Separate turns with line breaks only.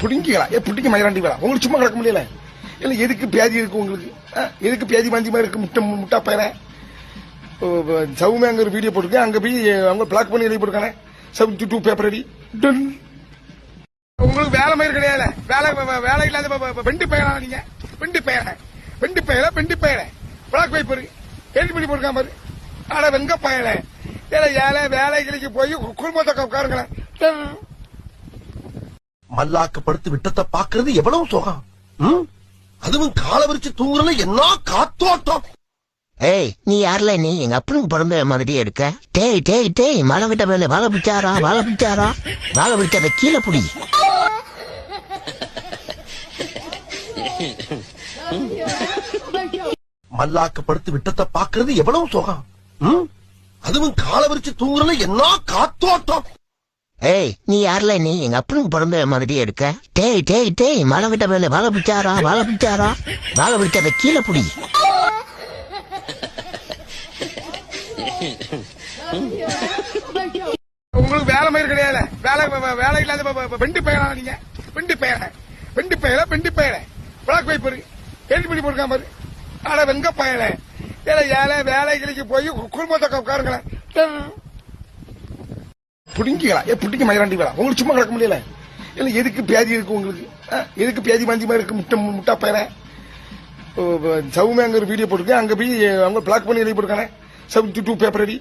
புடிங்கிக்கலாம் புடிங்க மயிராண்டி வேலை உங்களுக்கு சும்மா கிடக்க முடியல இல்ல எதுக்கு பேதி இருக்கு உங்களுக்கு எதுக்கு பேதி மாந்தி மாதிரி இருக்கு முட்டா பயிரேன் சவுமே அங்க ஒரு வீடியோ போட்டுருக்கேன் அங்க போய் அவங்க பிளாக் பண்ணி எழுதி போட்டுருக்கானே 72 பேப்பர் ரெடி உங்களுக்கு வேலை மயிர் கிடையாது வேலை இல்லாத வெண்டி பயிரா நீங்க வெண்டி பயிர பிளாக் பேப்பர் எழுதி பண்ணி போட்டுருக்கான் பாரு ஆனா வெங்க பயல ஏழை வேலைகளுக்கு போய் குடும்பத்தை உட்காருங்களேன்
மல்லாக்க படுத்து விட்டத்தை பாக்குறது எவ்வளவு சுகம் அதுவும் கால விரிச்சு தூங்குறல என்ன காத்தோட்டம்.
ஏய் நீ யாருல நீ எங்க அப்பனுக்கு பிறந்த மாதிரியே இருக்க. டேய் மழை விட்ட மேல வாழை பிடிச்சாரா வாழை பிடிச்சார கீழே புடி.
மல்லாக்க படுத்து விட்டத்தை பாக்குறது எவ்வளவு சுகம் அதுவும் கால விரிச்சு தூங்குறல என்ன காத்தோட்டம்.
ஏய் நீ யாருல நீ எங்க அப்பனுக்கு பிறந்த மாதிரியே இருக்க. டேய் மழை விட்ட மேல வாழை பிடிச்சாரா வாழை பிடிச்சார கீழே புடி.
உங்களுக்கு வேலை மயிர் கிடையாது வேலை இல்லாத வெண்டி பயிரா நீங்க வெண்டி பயிர பிளாக் பேப்பர் எழுதி பண்ணி போட்டுருக்கான் பாரு ஆனா வெங்க பயல ஏழை வேலைகளுக்கு போய் குடும்பத்தை உட்காருங்களேன் புடிங்கிக்கலாம் புடிங்க மயிராண்டி வேலை உங்களுக்கு சும்மா கிடக்க முடியல இல்ல எதுக்கு பேதி இருக்கு உங்களுக்கு எதுக்கு பேதி மாந்தி மாதிரி இருக்கு முட்டா பயிரேன் சவுமே அங்க ஒரு வீடியோ போட்டுருக்கேன் அங்க போய் அவங்க பிளாக் பண்ணி எழுதி போட்டுருக்கானே 72 பேப்பர் ரெடி